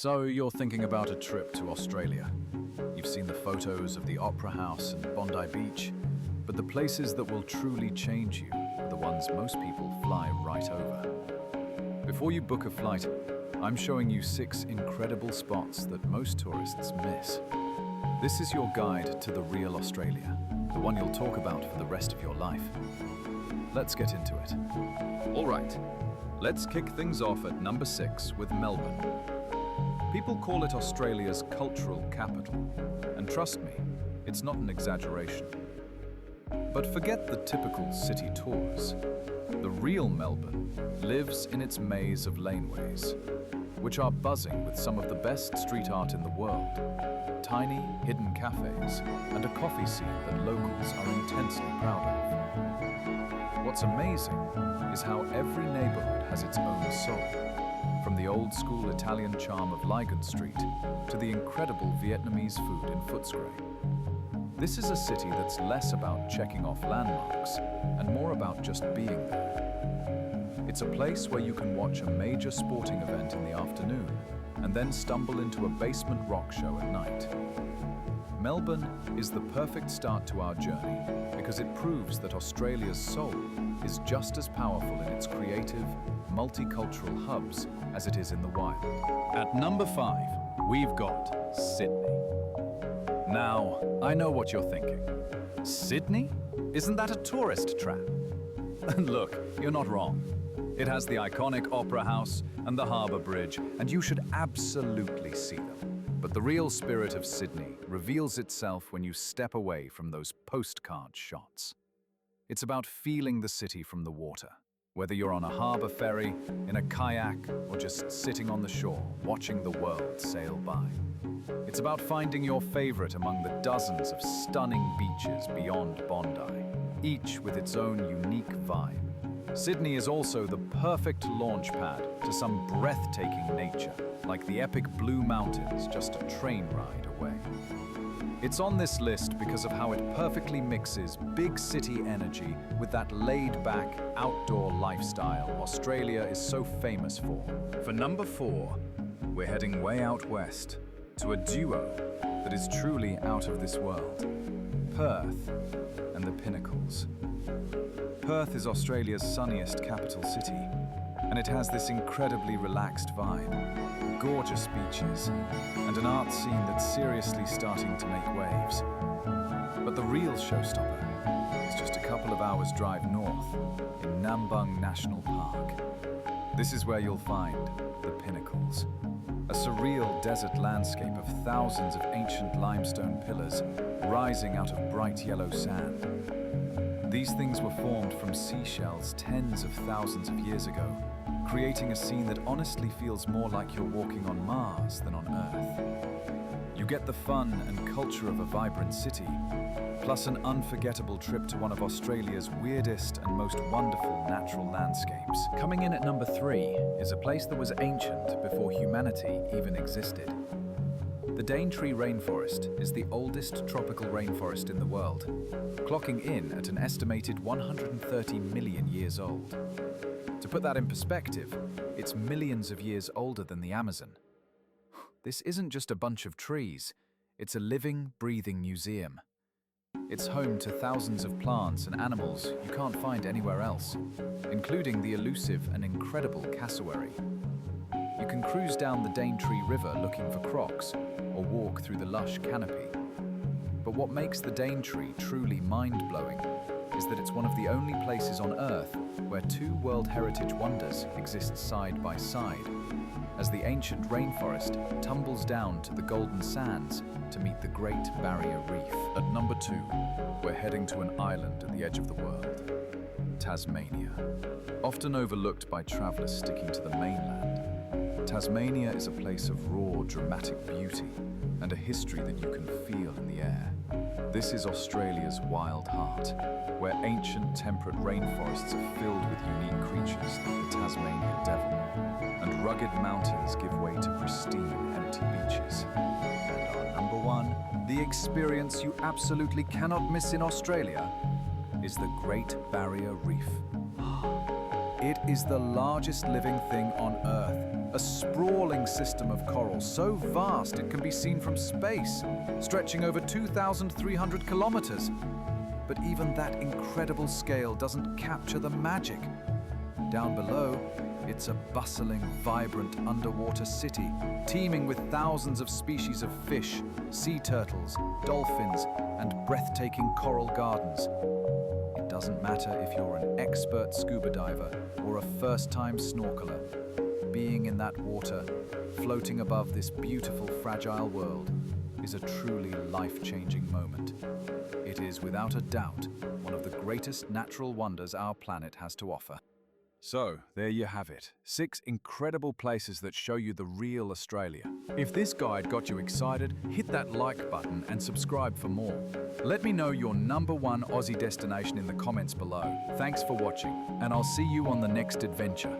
So you're thinking about a trip to Australia. You've seen the photos of the Opera House and Bondi Beach, but the places that will truly change you are the ones most people fly right over. Before you book a flight, I'm showing you 6 incredible spots that most tourists miss. This is your guide to the real Australia, the one you'll talk about for the rest of your life. Let's get into it. All right, let's kick things off at number 6 with Melbourne. People call it Australia's cultural capital, and trust me, it's not an exaggeration. But forget the typical city tours. The real Melbourne lives in its maze of laneways, which are buzzing with some of the best street art in the world, tiny, hidden cafes, and a coffee scene that locals are intensely proud of. What's amazing is how every neighborhood has its own soul. From the old-school Italian charm of Lygon Street to the incredible Vietnamese food in Footscray. This is a city that's less about checking off landmarks and more about just being there. It's a place where you can watch a major sporting event in the afternoon and then stumble into a basement rock show at night. Melbourne is the perfect start to our journey because it proves that Australia's soul is just as powerful in its creative, multicultural hubs as it is in the wild. At number 5, we've got Sydney. Now, I know what you're thinking. Sydney? Isn't that a tourist trap? And look, you're not wrong. It has the iconic Opera House and the Harbour Bridge, and you should absolutely see them. But the real spirit of Sydney reveals itself when you step away from those postcard shots. It's about feeling the city from the water. Whether you're on a harbour ferry, in a kayak, or just sitting on the shore, watching the world sail by. It's about finding your favourite among the dozens of stunning beaches beyond Bondi, each with its own unique vibe. Sydney is also the perfect launch pad to some breathtaking nature, like the epic Blue Mountains just a train ride away. It's on this list because of how it perfectly mixes big city energy with that laid-back, outdoor lifestyle Australia is so famous for. For number 4, we're heading way out west to a duo that is truly out of this world. Perth and the Pinnacles. Perth is Australia's sunniest capital city, and it has this incredibly relaxed vibe. Gorgeous beaches, and an art scene that's seriously starting to make waves. But the real showstopper is just a couple of hours drive north in Nambung National Park. This is where you'll find the Pinnacles, a surreal desert landscape of thousands of ancient limestone pillars rising out of bright yellow sand. These things were formed from seashells tens of thousands of years ago, creating a scene that honestly feels more like you're walking on Mars than on Earth. You get the fun and culture of a vibrant city, plus an unforgettable trip to one of Australia's weirdest and most wonderful natural landscapes. Coming in at number 3 is a place that was ancient before humanity even existed. The Daintree Rainforest is the oldest tropical rainforest in the world, clocking in at an estimated 130 million years old. To put that in perspective, it's millions of years older than the Amazon. This isn't just a bunch of trees, it's a living, breathing museum. It's home to thousands of plants and animals you can't find anywhere else, including the elusive and incredible cassowary. You can cruise down the Daintree River looking for crocs, or walk through the lush canopy. But what makes the Daintree truly mind-blowing is that it's one of the only places on Earth where 2 World Heritage wonders exist side by side, as the ancient rainforest tumbles down to the golden sands to meet the Great Barrier Reef. At number 2, we're heading to an island at the edge of the world, Tasmania. Often overlooked by travellers sticking to the mainland, Tasmania is a place of raw, dramatic beauty and a history that you can feel in the air. This is Australia's wild heart, where ancient temperate rainforests are filled with unique creatures like the Tasmanian devil, and rugged mountains give way to pristine, empty beaches. And our number 1, the experience you absolutely cannot miss in Australia, is the Great Barrier Reef. It is the largest living thing on Earth, a sprawling system of coral so vast it can be seen from space, stretching over 2,300 kilometers. But even that incredible scale doesn't capture the magic. Down below, it's a bustling, vibrant underwater city, teeming with thousands of species of fish, sea turtles, dolphins, and breathtaking coral gardens. It doesn't matter if you're an expert scuba diver or a first-time snorkeler. Being in that water, floating above this beautiful, fragile world, is a truly life-changing moment. It is, without a doubt, one of the greatest natural wonders our planet has to offer. So, there you have it. 6 incredible places that show you the real Australia. If this guide got you excited, hit that like button and subscribe for more. Let me know your #1 Aussie destination in the comments below. Thanks for watching, and I'll see you on the next adventure.